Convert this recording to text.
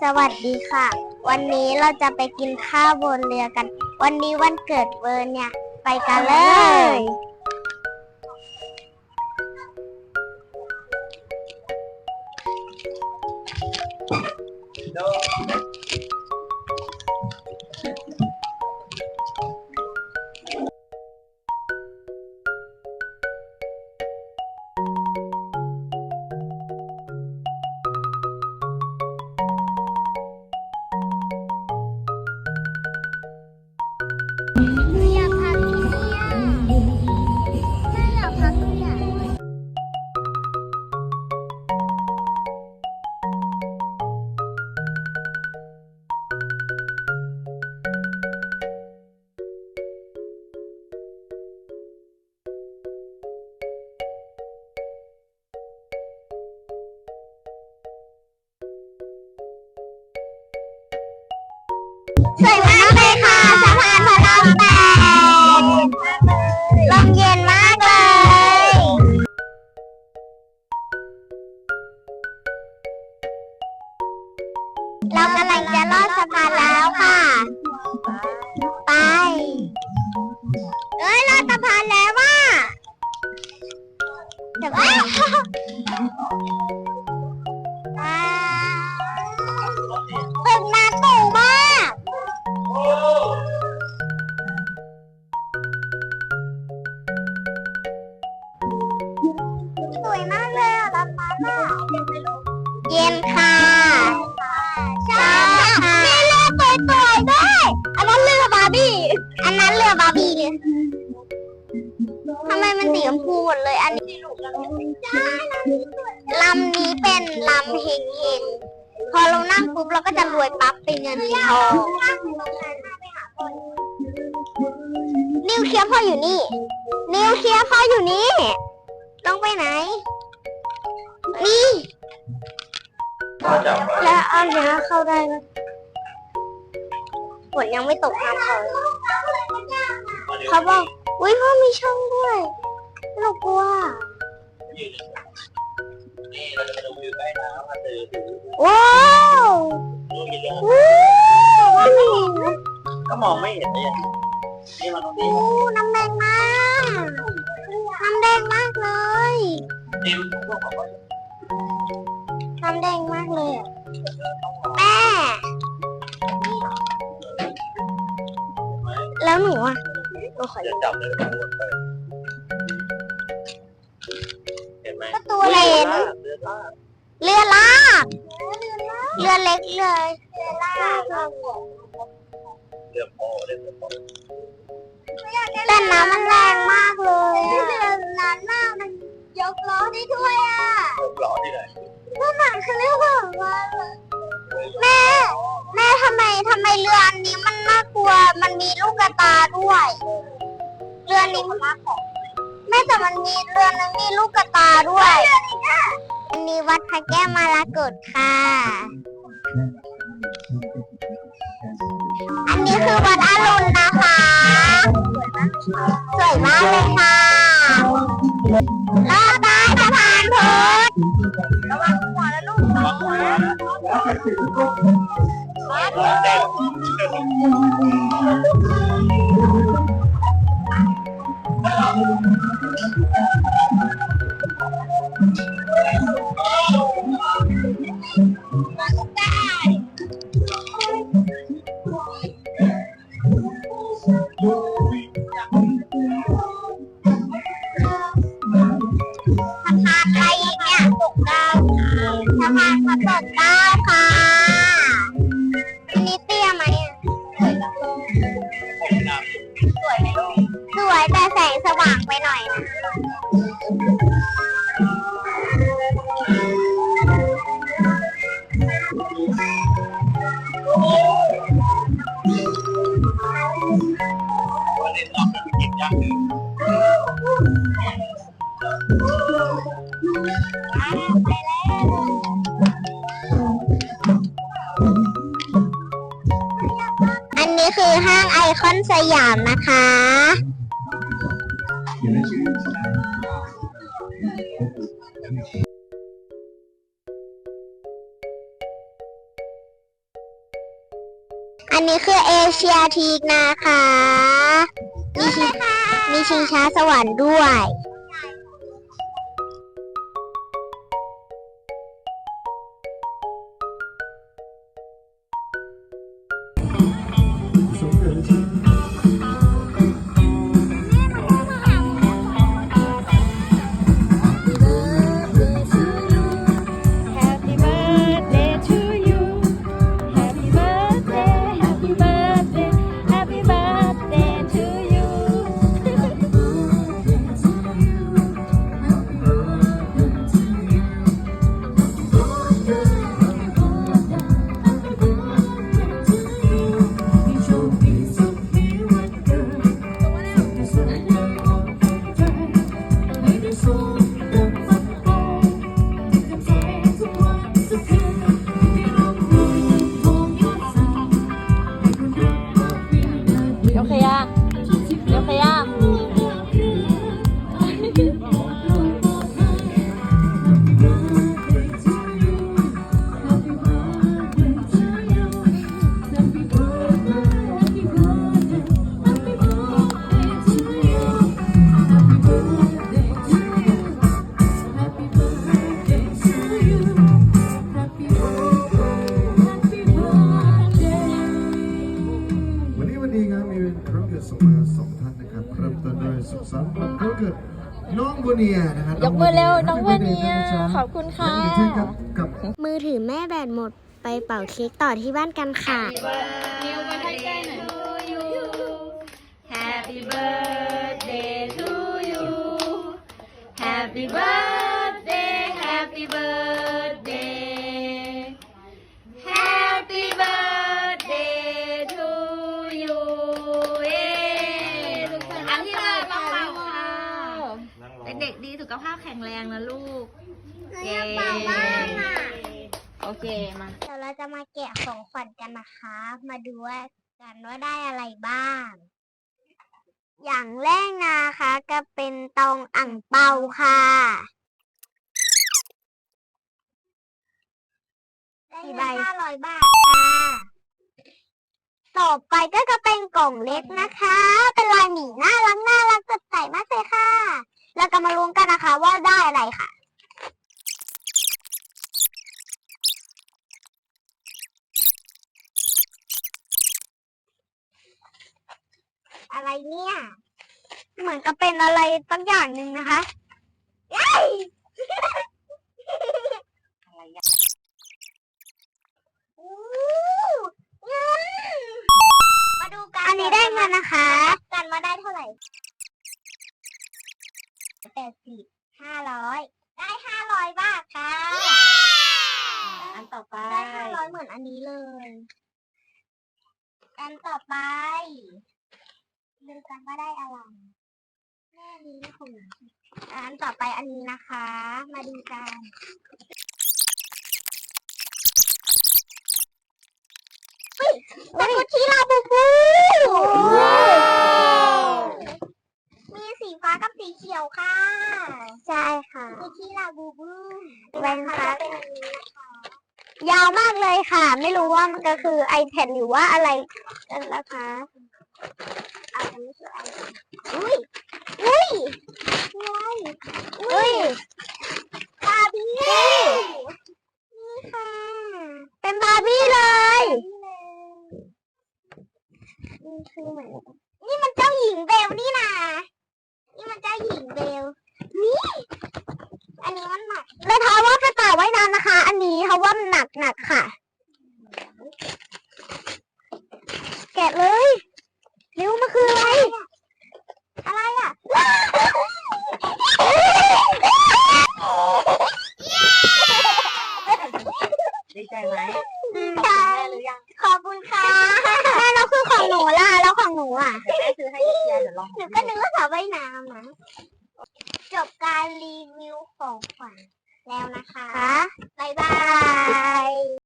สวัสดีค่ะวันนี้เราจะไปกินข้าวบนเรือกันวันนี้วันเกิดเวิร์นเนี่ยไปกันเลยสวยมากเลยค่ะสะพานพระราม8ลมเย็นมากเลยเรากำลังจะลอดสะพานแล้วค่ะไปลอดสะพานแล้วว่ะเดี๋ยวตึกน้ำสูงมากสวยมากเลยอ่ะร้านน้ำเย็นค่ะใช่ค่ะมีเรือสวยๆด้วยอันนั้นเรือบาร์บี้ทำไมมันสีชมพูหมดเลยอันนี้ลำนี้เป็นลำเฮงพอเรานั่งปุ๊บเราก็จะรวยปั๊บเป็นเงินเป็นทองนิวเคลียร์พ่ออยู่นี่ต้องไปไหนนี่แล้วเอาเนี้ยเข้าได้ไหมฝนยังไม่ตกน้ำเขาบอกอุ้ยพ่อมีช่องด้วยเรากลัวว้าวไม่เห็นก็มองไม่เห็นเลยนี่มันตรงนี้น้ำแดงมากเลยน้ำแดงมากเลยแม่แล้วหนูอ่ะตัวขอจับเลยเห็นไหมก็ตัวเล็กเรือลากเรือเล็กเลยเรือลากเรือโป๊แต่น้ำมันแรงมากเลยเรือนั้นน่ะมันยกล้อได้ด้วยอ่ะยกล้อที่ไหนก็หนักคือเรื่องว่าแม่ทำไมเรืออันนี้มันน่ากลัวมันมีลูกกระตาด้วยเรือนี้มันน่ากลัวแม่แต่มันมีเรือนึงมีลูกกระตาด้วยอันนี้วัดพระแก้วมรกตค่ะอันนี้คือวัดอรุณนะคะสวยมากเลยค่ะลอดใต้สะพานพุทธระวังหัวนะลูกระวังหัวสะพานพระปกเกล้าค่ะอันนี้เตี้ยไหมสวยไหมลูกสวยแต่แสงสว่างไปหน่อยนะวันนี้ต้องไปกินย่างหนึ่งอันนี้คือห้างไอคอนสยามนะคะ นนี้คือเอเชียทีกนะคะมีชิงช้าสวรรค์ด้วย Happy birthday to you. Happy birthday, happy birthday, happy birthday to you. โอเคยังโอเคยัง วันนี้ครับมีรับเกิดส่งมา2 ท่านนะครับเริ่มต้นด้วยสุขสันต์วันเกิดน้องโบเนียนะครับ ยกมือเร็วน้องโบเนียขอบคุณค่ะ เช่นครับกับ มือถือแม่แบตหมดไปเป่าเค้กต่อที่บ้านกันค่ะ นิ้วมาใกล้ๆหน่อย Happy birthday to you Happy birthday Happy birthday Happy birthday to you เย้ทุกคนอันที่เลยเป่าค่ะเป็นเด็กดีสุขภาพแข็งแรงนะลูก เย้เป่าบ้างอ่ะ โอเคมา เดี๋ยวเราจะมาแกะของขวัญกันนะคะ มาดูกันว่าได้อะไรบ้าง อย่างแรกนะคะก็เป็นตองอั่งเปาค่ะได้ใบ500 บาทค่ะต่อไปก็จะเป็นกล่องเล็กนะคะ เป็นลายหมีน่ารักสดใสมากเลยค่ะ แล้วก็มาลุ้นกันนะคะว่าได้อะไรค่ะ อะไรเนี่ย เหมือนกับเป็นอะไรสักอย่างหนึ่งนะคะอะไรอ่ะมาดูกันอันนี้ได้เงินนะคะ กันมาได้เท่าไหร่80 500ได้500 บาทค่ะ อันต่อไป ได้500เหมือนอันนี้เลย อันต่อไปดูกันว่าได้อะไรแม่นี้ไม่คงอันต่อไปอันนี้นะคะ มาดูกันเป็นกุชชี่ลาบูบูมีสีฟ้ากับสีเขียวค่ะ ใช่ค่ะกุชชี่ลาบูบูเป็นค่ะเป็นอันนี้นะคะยาวมากเลยค่ะ ไม่รู้ว่ามันก็คือ iPad หรือว่าอะไรกันนะคะอาจจะไม่ใช่ iPad อุ้ยบาร์บี้นี่ค่ะเป็นบาร์บี้เลยนี่คือเหมือนนี่มันเจ้าหญิงเบลนี่นะนี่มันเจ้าหญิงเบลนี่อันนี้มันหนักแล้วท้าว่าเป็นป่าว่ายน้ำนะคะ อันนี้เขาว่ามันหนักค่ะ แกะเลยเร็วมันคืออะไรอ่ะดีใจไหม ขอบคุณค่ะแม่เราคือของหนูล่ะแล้วของหนูอ่ะ แม่ซื้อให้เชียร์เดี๋ยวลอง หนูก็นึก